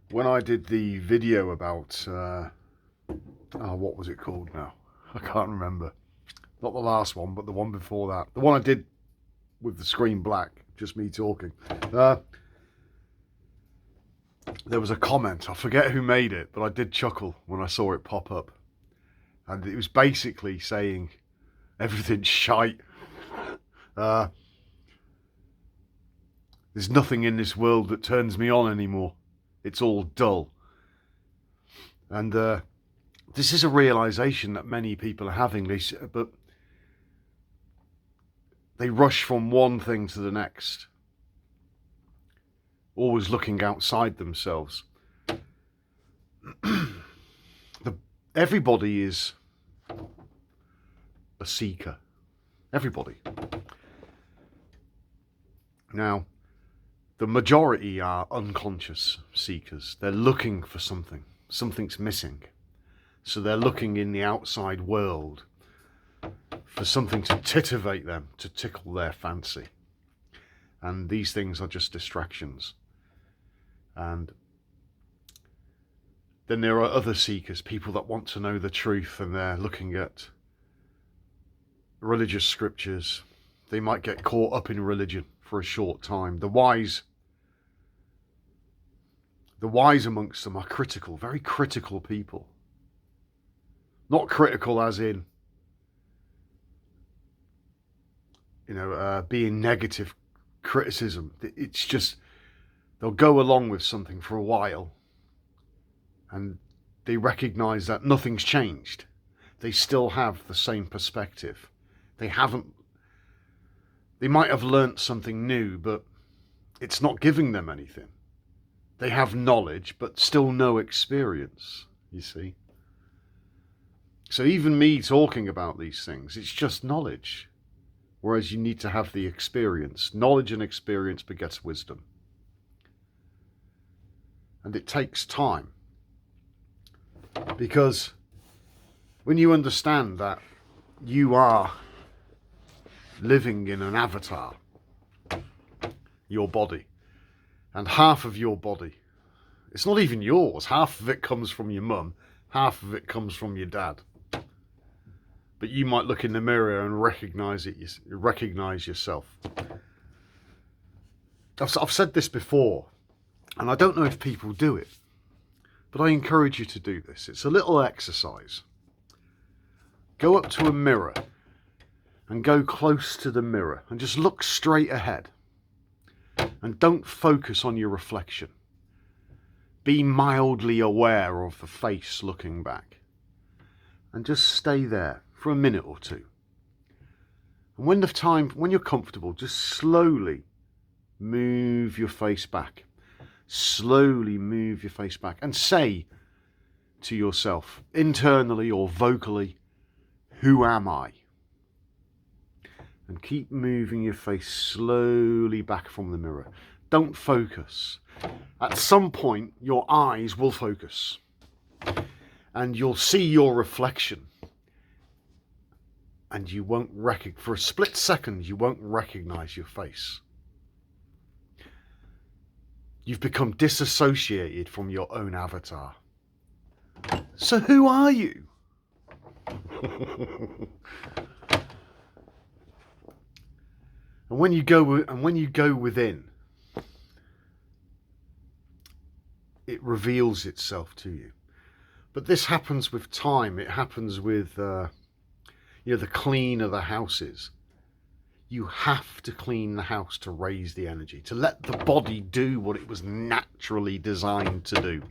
When I did the video about, what was it called now? I can't remember. Not the last one, but the one before that. The one I did with the screen black, just me talking. There was a comment, I forget who made it, but I did chuckle when I saw it pop up. And it was basically saying, everything's shite. There's nothing in this world that turns me on anymore. It's all dull. And this is a realization that many people are having, but they rush from one thing to the next, always looking outside themselves. Everybody is a seeker. Everybody. Now, the majority are unconscious seekers. They're looking for something. Something's missing. So they're looking in the outside world for something to titivate them, to tickle their fancy. And these things are just distractions. And then there are other seekers, people that want to know the truth, and they're looking at religious scriptures. They might get caught up in religion for a short time. The wise amongst them are critical, very critical people. Not critical as in, being negative criticism. It's just, they'll go along with something for a while and they recognize that nothing's changed. They still have the same perspective. They might have learnt something new, but it's not giving them anything. They have knowledge, but still no experience, you see. So even me talking about these things, it's just knowledge. Whereas you need to have the experience. Knowledge and experience begets wisdom. And it takes time. Because when you understand that you are living in an avatar, your body, and half of your body, it's not even yours. Half of it comes from your mum, half of it comes from your dad. But you might look in the mirror and recognize yourself. I've said this before, and I don't know if people do it, but I encourage you to do this. It's a little exercise. Go up to a mirror and go close to the mirror and just look straight ahead. And don't focus on your reflection. Be mildly aware of the face looking back. And just stay there for a minute or two. And when you're comfortable, just slowly move your face back. Slowly move your face back and say to yourself, internally or vocally, who am I? And keep moving your face slowly back from the mirror. Don't focus. At some point, your eyes will focus. And you'll see your reflection. And you won't for a split second, you won't recognize your face. You've become disassociated from your own avatar. So who are you? And when you go within, it reveals itself to you. But this happens with time. It happens with, the cleaner the house is. You have to clean the house to raise the energy, to let the body do what it was naturally designed to do.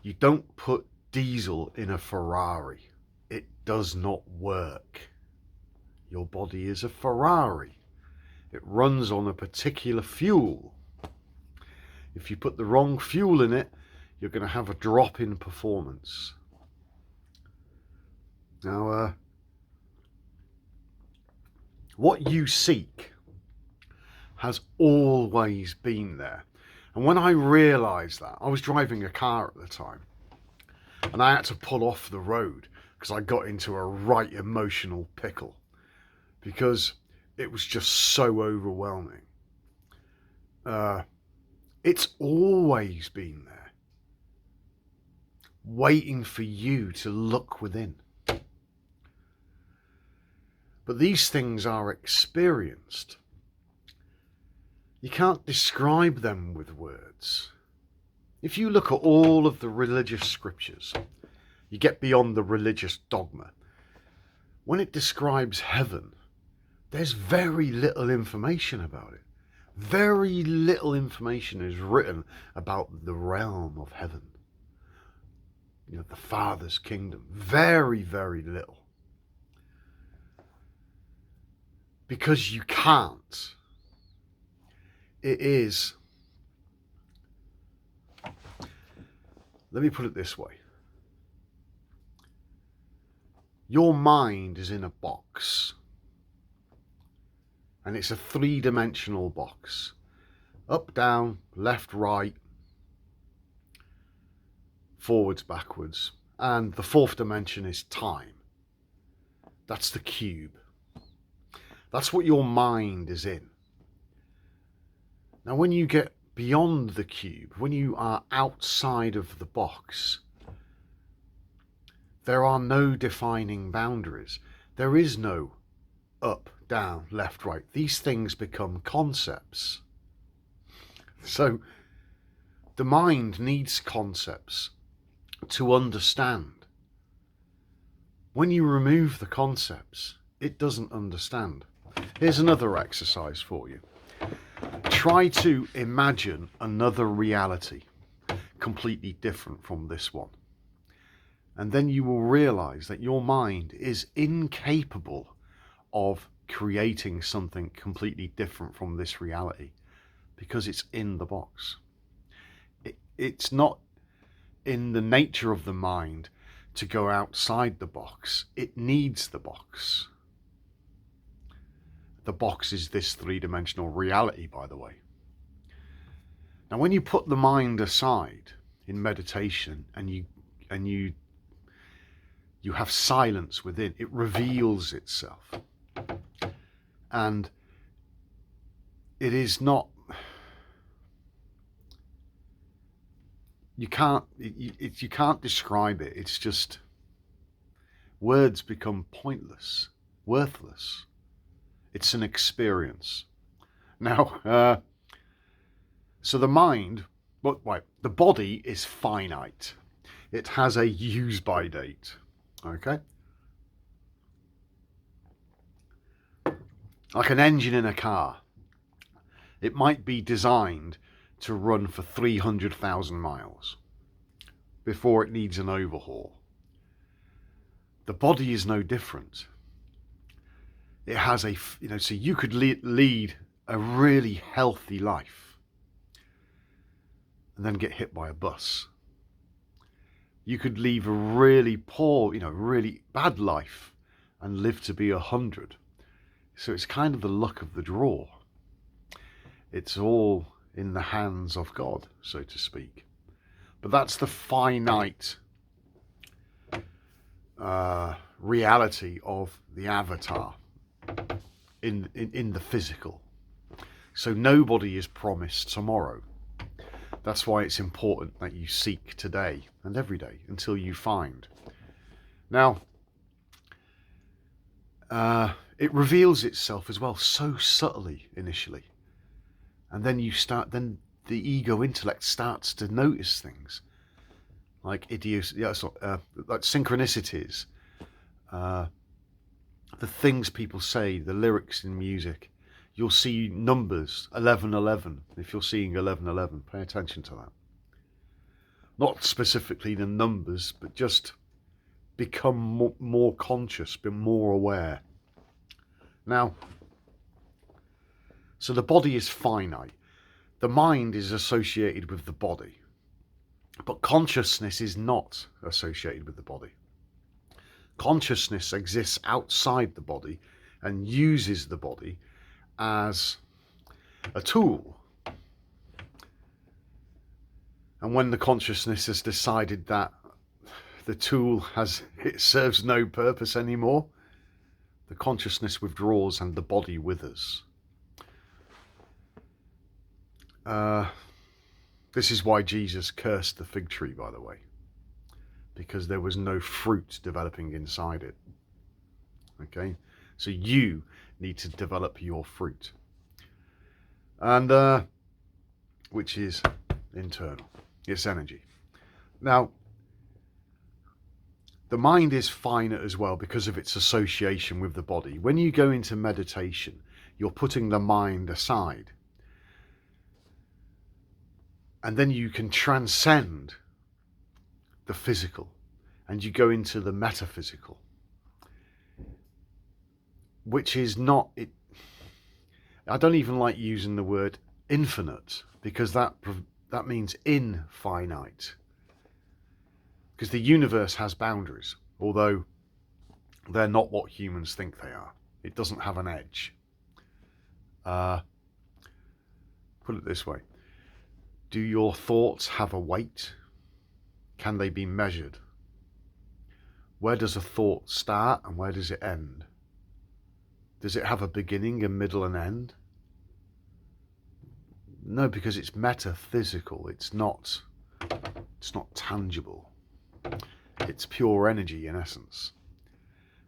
You don't put diesel in a Ferrari. It does not work. Your body is a Ferrari. It runs on a particular fuel. If you put the wrong fuel in it, you're going to have a drop in performance. Now, what you seek has always been there. And when I realised that, I was driving a car at the time, and I had to pull off the road because I got into a right emotional pickle because it was just so overwhelming. It's always been there, waiting for you to look within. But these things are experienced. You can't describe them with words. If you look at all of the religious scriptures, you get beyond the religious dogma. When it describes heaven, there's very little information about it. Very little information is written about the realm of heaven. You know, the Father's kingdom. Very, very little. Because you can't. It is. Let me put it this way. Your mind is in a box. And it's a three-dimensional box. Up, down, left, right, forwards, backwards. And the fourth dimension is time. That's the cube. That's what your mind is in. Now, when you get beyond the cube, when you are outside of the box, there are no defining boundaries. There is no up, down, left, right. These things become concepts. So the mind needs concepts to understand. When you remove the concepts, it doesn't understand. Here's another exercise for you. Try to imagine another reality completely different from this one. And then you will realize that your mind is incapable of creating something completely different from this reality because it's in the box. It's not in the nature of the mind to go outside the box. It needs the box. The box is this three-dimensional reality, by the way. Now, when you put the mind aside in meditation and you have silence within, it reveals itself. And it is not, you can't describe it. It's just, words become pointless, worthless. It's an experience. Now, so the mind, the body is finite. It has a use-by date, okay? Like an engine in a car. It might be designed to run for 300,000 miles before it needs an overhaul. The body is no different. It has so you could lead a really healthy life and then get hit by a bus. You could leave a really poor, really bad life and live to be 100. So it's kind of the luck of the draw. It's all in the hands of God, so to speak. But that's the finite reality of the avatar in the physical. So nobody is promised tomorrow. That's why it's important that you seek today and every day until you find. Now, it reveals itself as well so subtly initially, and then then the ego intellect starts to notice things like like synchronicities, the things people say, the lyrics in music. You'll see numbers 1111. If you're seeing 1111, pay attention to that. Not specifically the numbers, but just become more conscious, be more aware. Now, so the body is finite. The mind is associated with the body. But consciousness is not associated with the body. Consciousness exists outside the body and uses the body as a tool. And when the consciousness has decided that the tool it serves no purpose anymore, the consciousness withdraws and the body withers. This is why Jesus cursed the fig tree, by the way, because there was no fruit developing inside it. Okay, so you need to develop your fruit, and which is internal. It's energy. Now, the mind is finite as well because of its association with the body. When you go into meditation, you're putting the mind aside. And then you can transcend the physical and you go into the metaphysical, which is not it. I don't even like using the word infinite because that means infinite. Because the universe has boundaries, although they're not what humans think they are. It doesn't have an edge. Put it this way. Do your thoughts have a weight? Can they be measured? Where does a thought start and where does it end? Does it have a beginning, a middle and end? No, because it's metaphysical. It's not tangible. It's pure energy in essence.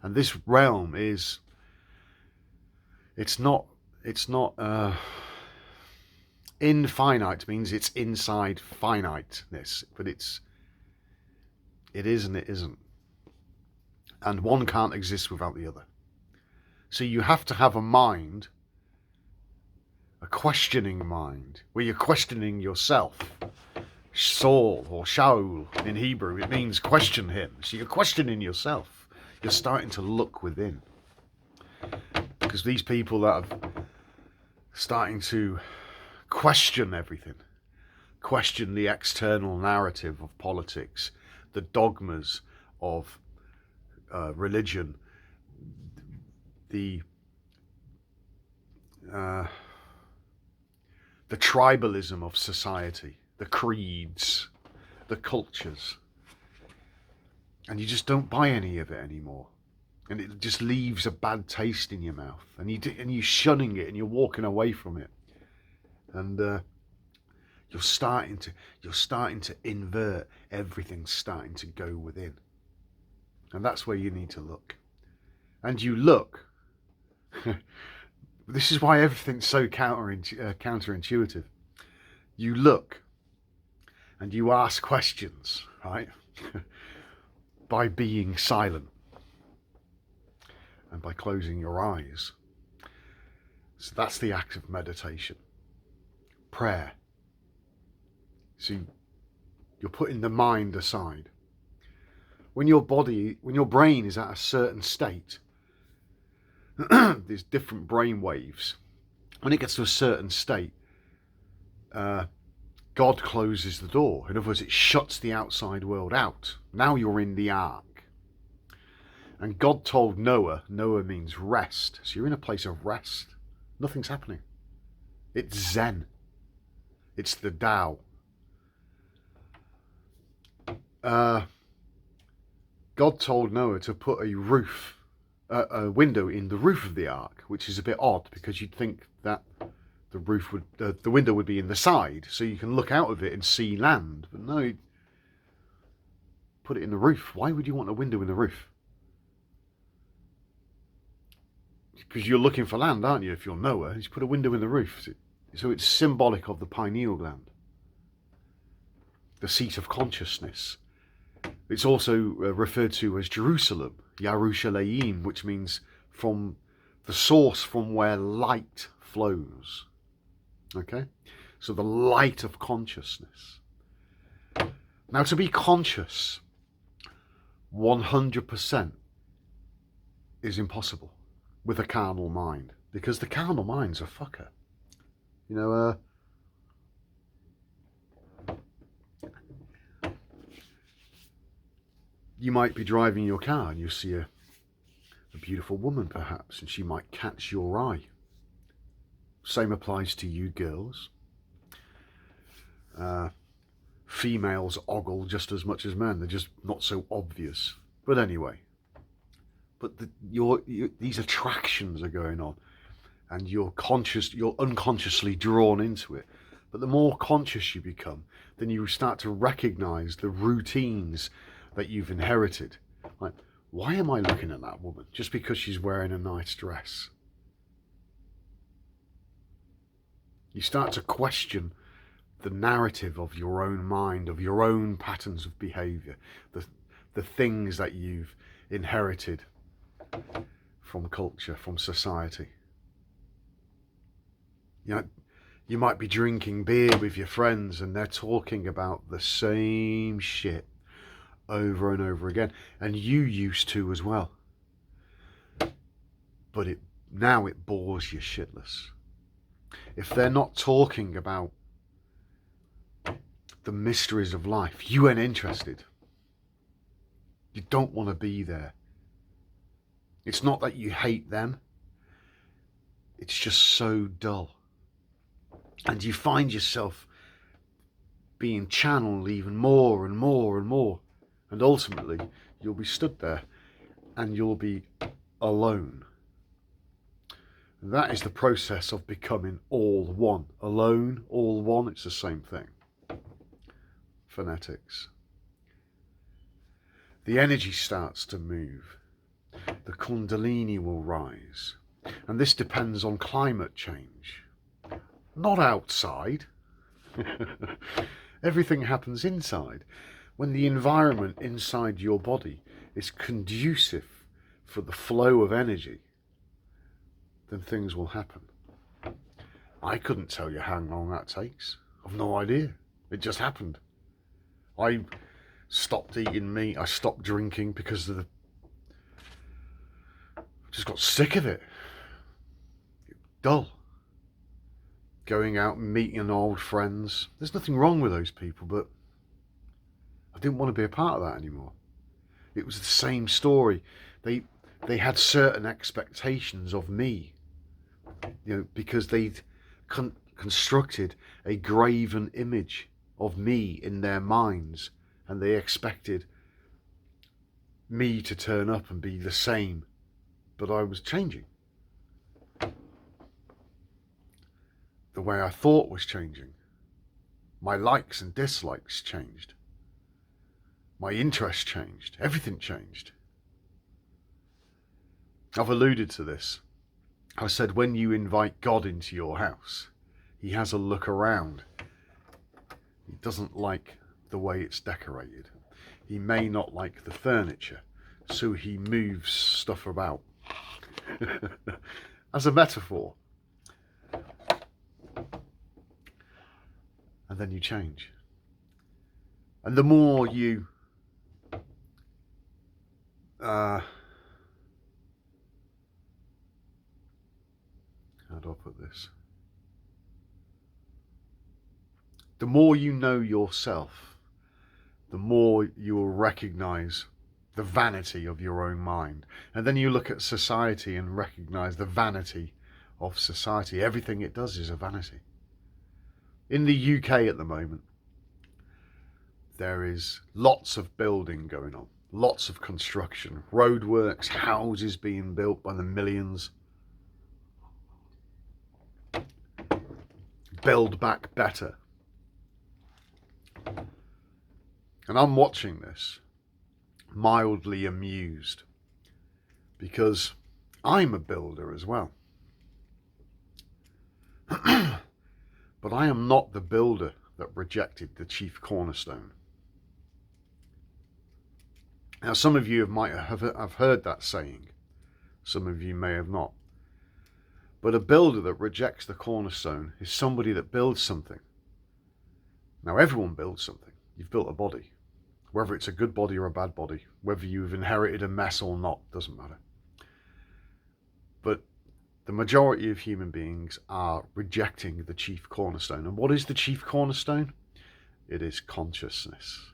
And this realm is, it's not infinite means it's inside finiteness, but it is and it isn't. And one can't exist without the other. So you have to have a mind, a questioning mind, where you're questioning yourself. Saul or Shaul in Hebrew, it means question him. So you're questioning yourself. You're starting to look within. Because these people that are starting to question everything, question the external narrative of politics, the dogmas of religion, the tribalism of society, the creeds, the cultures, and you just don't buy any of it anymore, and it just leaves a bad taste in your mouth, and you're shunning it, and you're walking away from it, and you're starting to invert. Everything's starting to go within, and that's where you need to look, and you look. This is why everything's so counterintuitive. You look and you ask questions, right? By being silent and by closing your eyes. So that's the act of meditation. Prayer. See, you're putting the mind aside. When your brain is at a certain state, there's different brain waves. When it gets to a certain state, God closes the door. In other words, it shuts the outside world out. Now you're in the ark. And God told Noah means rest. So you're in a place of rest. Nothing's happening. It's Zen. It's the Tao. God told Noah to put a window in the roof of the ark, which is a bit odd because you'd think that the window would be in the side, so you can look out of it and see land. But no, put it in the roof. Why would you want a window in the roof? Because you're looking for land, aren't you? If you're Noah, you put a window in the roof. So it's symbolic of the pineal gland, the seat of consciousness. It's also referred to as Jerusalem, Yerushalayim, which means from the source from where light flows. Okay? So the light of consciousness. Now, to be conscious 100% is impossible with a carnal mind, because the carnal mind's a fucker. You know, you might be driving your car and you see a beautiful woman perhaps, and she might catch your eye. Same applies to you girls. Females ogle just as much as men. They're just not so obvious. But anyway, these attractions are going on, and you're unconsciously drawn into it. But the more conscious you become, then you start to recognize the routines that you've inherited. Like, why am I looking at that woman just because she's wearing a nice dress? You start to question the narrative of your own mind, of your own patterns of behavior, the things that you've inherited from culture, from society. You know, you might be drinking beer with your friends and they're talking about the same shit over and over again, and you used to as well. But now it bores you shitless. If they're not talking about the mysteries of life, you ain't interested. You don't want to be there. It's not that you hate them. It's just so dull. And you find yourself being channeled even more and more and more. And ultimately, you'll be stood there and you'll be alone. And that is the process of becoming all one. Alone, all one, it's the same thing. Phonetics. The energy starts to move. The Kundalini will rise. And this depends on climate change. Not outside. Everything happens inside. When the environment inside your body is conducive for the flow of energy, then things will happen. I couldn't tell you how long that takes. I've no idea. It just happened. I stopped eating meat. I stopped drinking because of I just got sick of it. Dull. Going out and meeting old friends. There's nothing wrong with those people, but I didn't want to be a part of that anymore. It was the same story. They had certain expectations of me, because they'd constructed a graven image of me in their minds, and they expected me to turn up and be the same, but I was changing. The way I thought was changing. My likes and dislikes changed. My interests changed. Everything changed. I've alluded to this. I said when you invite God into your house, he has a look around. He doesn't like the way it's decorated. He may not like the furniture, so he moves stuff about. As a metaphor. And then you change. And the more you how do I put this? The more you know yourself, the more you will recognize the vanity of your own mind. And then you look at society and recognize the vanity of society. Everything it does is a vanity. In the UK at the moment, there is lots of building going on, lots of construction, roadworks, houses being built by the millions. Build back better. And I'm watching this, mildly amused, because I'm a builder as well. But I am not the builder that rejected the chief cornerstone. Now, some of you might have heard that saying. Some of you may have not. But a builder that rejects the cornerstone is somebody that builds something. Now, everyone builds something. You've built a body. Whether it's a good body or a bad body, whether you've inherited a mess or not, doesn't matter. But the majority of human beings are rejecting the chief cornerstone. And what is the chief cornerstone? It is consciousness.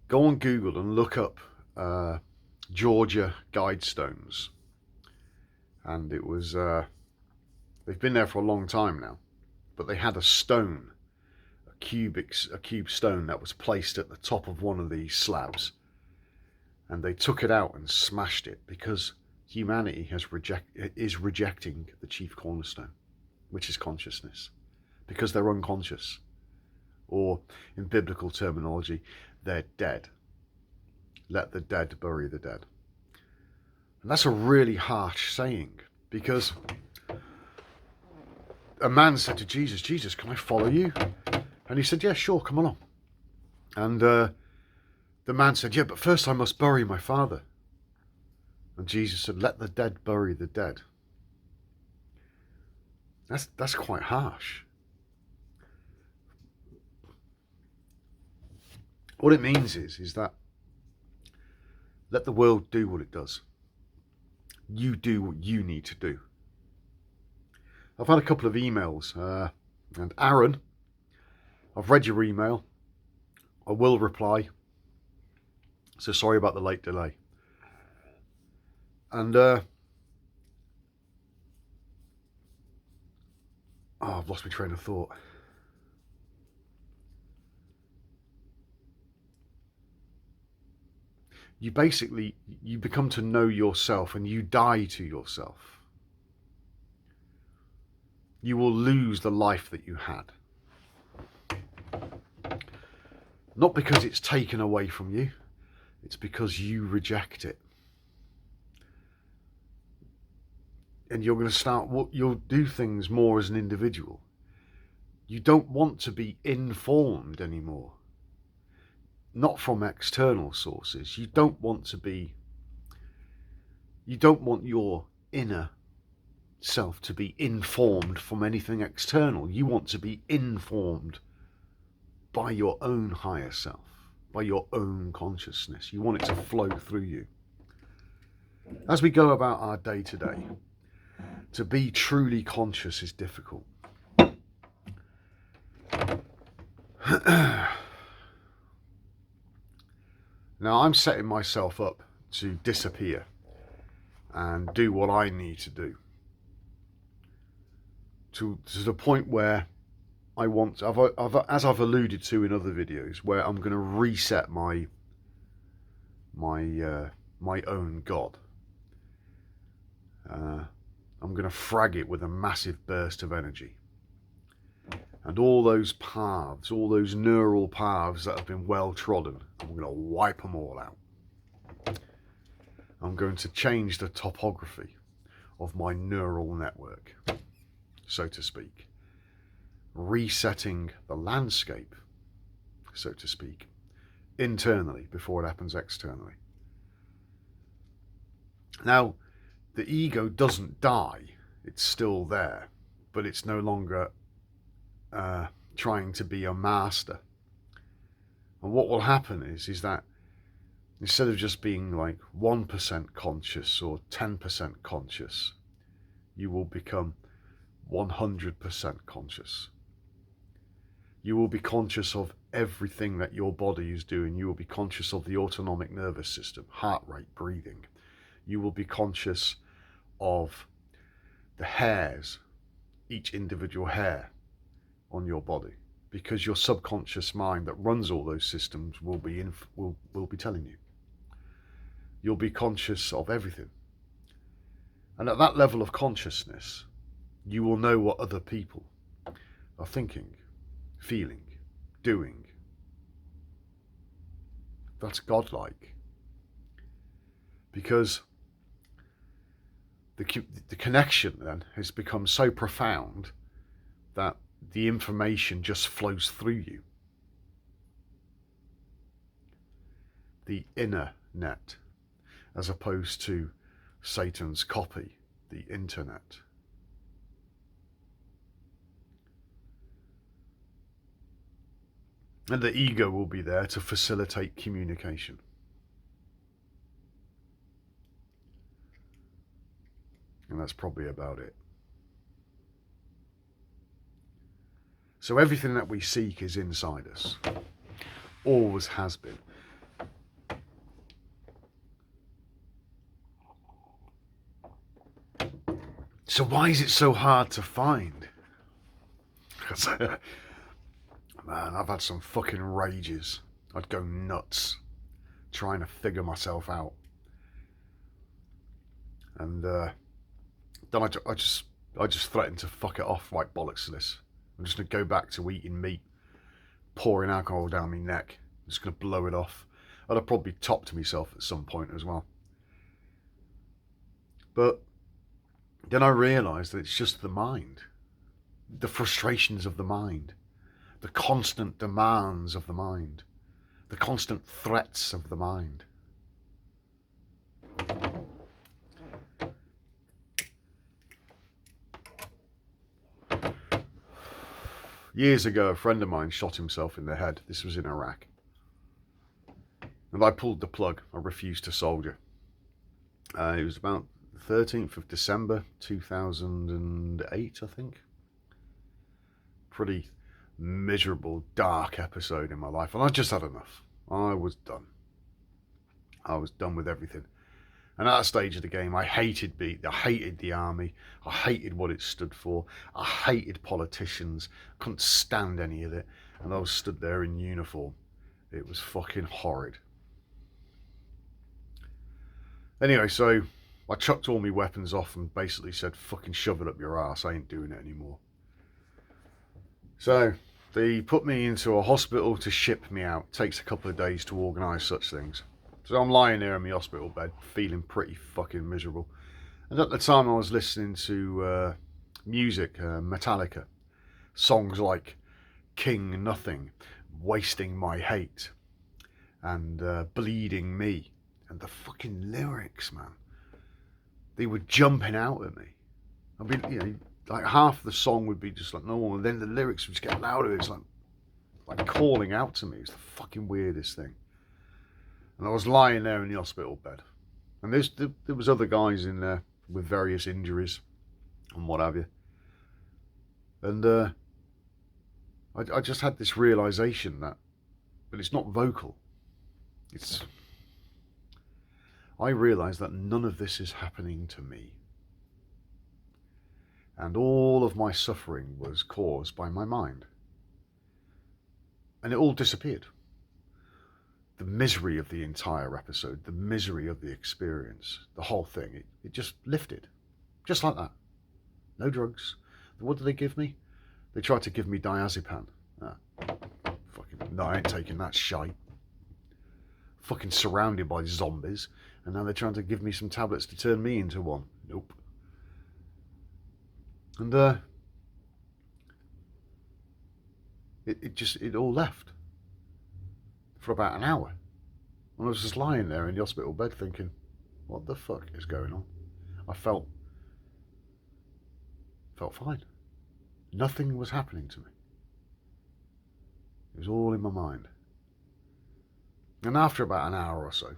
Go on Google and look up Georgia Guidestones. And it was, they've been there for a long time now, but they had a stone, a cube stone that was placed at the top of one of these slabs. And they took it out and smashed it because humanity is rejecting the chief cornerstone, which is consciousness, because they're unconscious, or in biblical terminology, they're dead. Let the dead bury the dead. And that's a really harsh saying, because a man said to Jesus, "Jesus, can I follow you?" And he said, "Yeah, sure, come along." And the man said, "Yeah, but first I must bury my father." And Jesus said, "Let the dead bury the dead." That's quite harsh. What it means is that let the world do what it does. You do what you need to do. I've had a couple of emails, and Aaron, I've read your email. I will reply. So sorry about the late delay. And I've lost my train of thought. You become to know yourself, and you die to yourself. You will lose the life that you had. Not because it's taken away from you, it's because you reject it. And you're going to you'll do things more as an individual. You don't want to be informed anymore. Not from external sources. You don't want your inner self to be informed from anything external. You want to be informed by your own higher self, by your own consciousness. You want it to flow through you. As we go about our day to day, to be truly conscious is difficult. Now I'm setting myself up to disappear and do what I need to do. To the point where I want, as I've alluded to in other videos, where I'm going to reset my own God. I'm going to frag it with a massive burst of energy. And all those paths, all those neural paths that have been well trodden, I'm going to wipe them all out. I'm going to change the topography of my neural network, so to speak. Resetting the landscape, so to speak, internally before it happens externally. Now, the ego doesn't die. It's still there, but it's no longer trying to be a master. And what will happen is that instead of just being like 1% conscious or 10% conscious, you will become 100% conscious. You will be conscious of everything that your body is doing. You will be conscious of the autonomic nervous system, heart rate, breathing. You will be conscious of the hairs, each individual hair on your body, because your subconscious mind that runs all those systems will be telling you. You'll be conscious of everything. And at that level of consciousness, you will know what other people are thinking, feeling, doing. That's godlike. Because the connection then has become so profound that the information just flows through you. The inner net, as opposed to Satan's copy, the internet. And the ego will be there to facilitate communication. And that's probably about it. So everything that we seek is inside us. Always has been. So why is it so hard to find? Because, man, I've had some fucking rages. I'd go nuts trying to figure myself out. And then I just threatened to fuck it off, right bollocks to this. I'm just going to go back to eating meat, pouring alcohol down my neck. I'm just going to blow it off. I'd have probably topped myself at some point as well. But then I realised that it's just the mind. The frustrations of the mind. The constant demands of the mind. The constant threats of the mind. Years ago, a friend of mine shot himself in the head. This was in Iraq. And I pulled the plug. I refused to soldier. It was about the 13th of December 2008, I think. Pretty miserable, dark episode in my life. And I just had enough. I was done. I was done with everything. And at that stage of the game, I hated the army. I hated what it stood for. I hated politicians. Couldn't stand any of it. And I was stood there in uniform. It was fucking horrid. Anyway, so I chucked all my weapons off and basically said, fucking shove it up your ass. I ain't doing it anymore. So they put me into a hospital to ship me out. It takes a couple of days to organise such things. So I'm lying there in my hospital bed, feeling pretty fucking miserable. And at the time I was listening to music, Metallica. Songs like King Nothing, Wasting My Hate, and Bleeding Me. And the fucking lyrics, man. They were jumping out at me. I mean, you know, like half the song would be just like normal, and then the lyrics would just get louder. It's like calling out to me. It's the fucking weirdest thing. And I was lying there in the hospital bed. And there was other guys in there with various injuries and what have you. And I just had this realisation that, but it's not vocal. I realised that none of this is happening to me. And all of my suffering was caused by my mind. And it all disappeared. The misery of the entire episode, the misery of the experience, the whole thing, it just lifted. Just like that. No drugs. What did they give me? They tried to give me diazepam. Fucking, no, I ain't taking that shite. Fucking surrounded by zombies, and now they're trying to give me some tablets to turn me into one. Nope. And it all left for about an hour. And I was just lying there in the hospital bed thinking, what the fuck is going on? I felt fine. Nothing was happening to me. It was all in my mind. And after about an hour or so,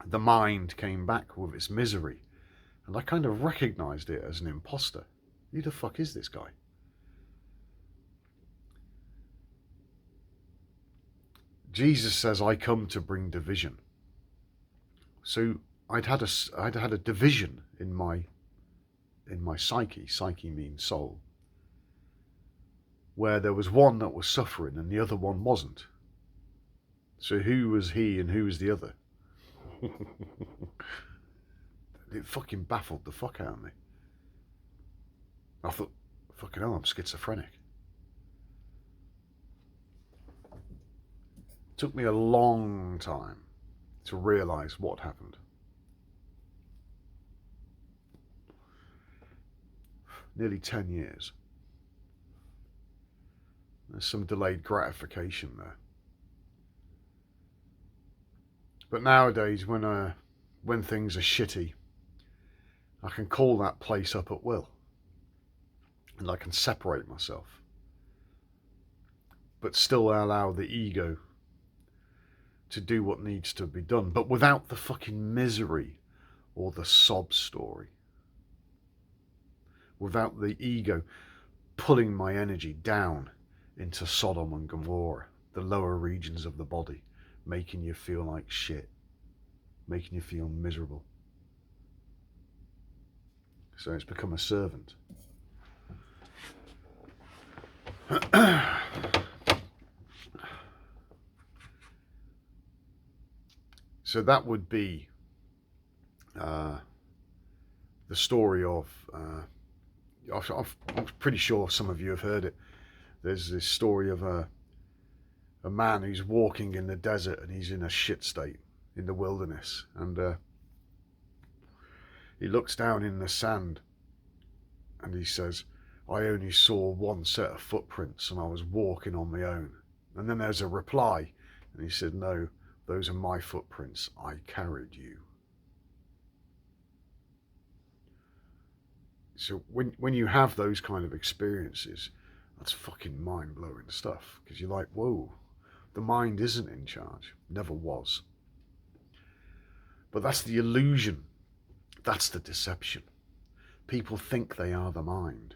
the mind came back with its misery, and I kind of recognised it as an imposter. Who the fuck is this guy? Jesus says, I come to bring division. So I'd had a division in my psyche. Psyche means soul. Where there was one that was suffering and the other one wasn't. So who was he and who was the other? It fucking baffled the fuck out of me. I thought, fucking hell, I'm schizophrenic. It took me a long time to realise what happened. Nearly 10 years. There's some delayed gratification there. But nowadays, when things are shitty, I can call that place up at will. And I can separate myself. But still allow the ego to do what needs to be done. But without the fucking misery or the sob story. Without the ego pulling my energy down into Sodom and Gomorrah, the lower regions of the body, making you feel like shit, making you feel miserable. So it's become a servant. So that would be the story of, I'm pretty sure some of you have heard it. There's this story of a man who's walking in the desert and he's in a shit state in the wilderness, and he looks down in the sand and he says, I only saw one set of footprints and I was walking on my own. And then there's a reply, and he said, no, those are my footprints. I carried you. So when you have those kind of experiences, that's fucking mind-blowing stuff, because you're like, whoa, the mind isn't in charge. Never was. But that's the illusion. That's the deception. People think they are the mind.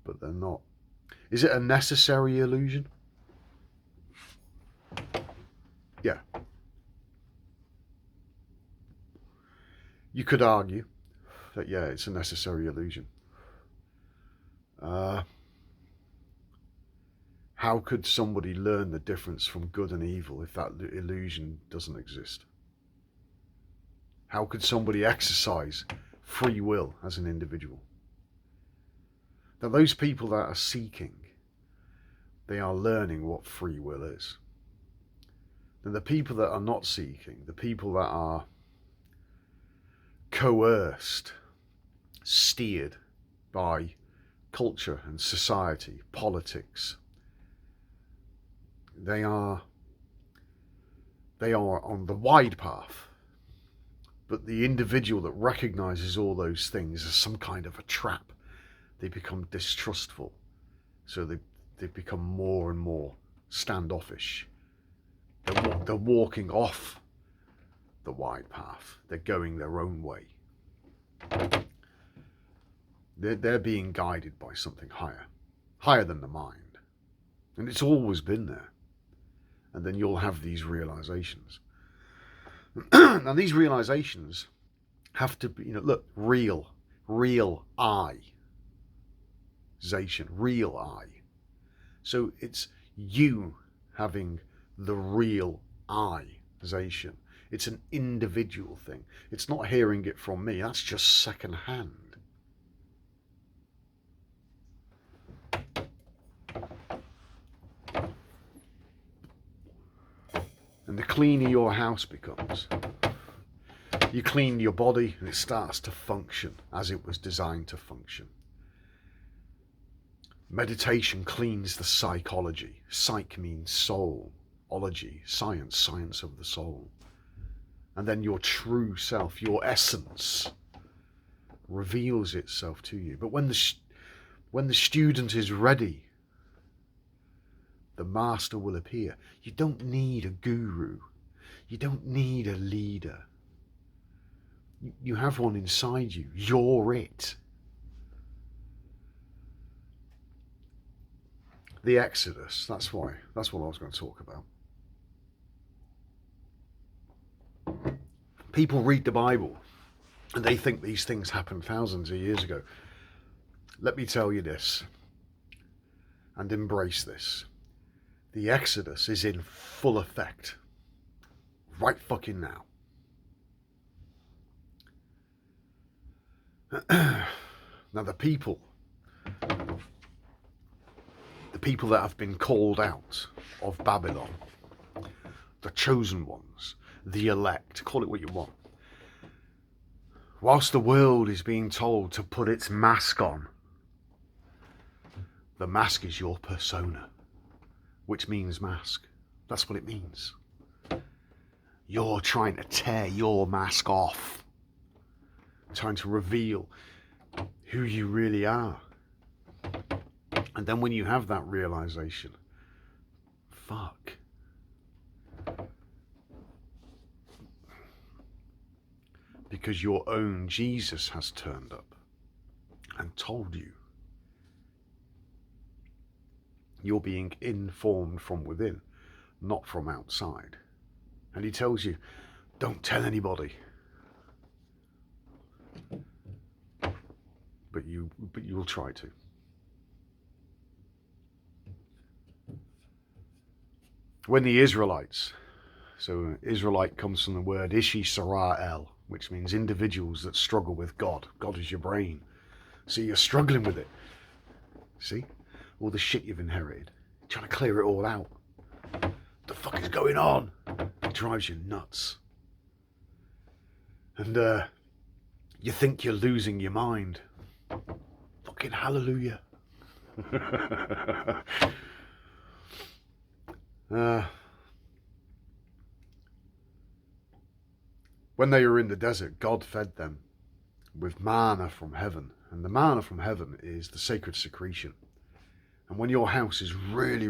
But they're not. Is it a necessary illusion? Yeah. You could argue that, yeah, it's a necessary illusion. How could somebody learn the difference from good and evil if that illusion doesn't exist? How could somebody exercise free will as an individual? Now, those people that are seeking, they are learning what free will is. And the people that are not seeking, the people that are coerced, steered by culture and society, politics, they are on the wide path. But the individual that recognizes all those things as some kind of a trap, they become distrustful. So they become more and more standoffish. They're walking off the wide path. They're going their own way. They're being guided by something higher than the mind. And it's always been there. And then you'll have these realizations. Now, these realizations have to be, look, real I-zation, real I. So it's you having the real I-zation. It's an individual thing. It's not hearing it from me. That's just second hand. And the cleaner your house becomes, you clean your body and it starts to function as it was designed to function. Meditation cleans the psychology. Psych means soul. Ology, science of the soul. And then your true self, your essence, reveals itself to you. But when the student is ready, the master will appear. You don't need a guru. You don't need a leader. You have one inside you. You're it. The Exodus, that's what I was going to talk about. People read the Bible and they think these things happened thousands of years ago. Let me tell you this, and embrace this. The Exodus is in full effect right fucking now. Now the people that have been called out of Babylon, the chosen ones, the elect, call it what you want. Whilst the world is being told to put its mask on, the mask is your persona, which means mask. That's what it means. You're trying to tear your mask off, trying to reveal who you really are. And then when you have that realization, fuck. Because your own Jesus has turned up and told you. You're being informed from within, not from outside. And he tells you, don't tell anybody. But you'll try to. When the Israelites, so Israelite comes from the word Ishi Sarah El, which means individuals that struggle with God. God is your brain. So you're struggling with it. See? All the shit you've inherited. You're trying to clear it all out. What the fuck is going on? It drives you nuts. And you think you're losing your mind. Fucking hallelujah. When they were in the desert, God fed them with manna from heaven. And the manna from heaven is the sacred secretion. And when your house is really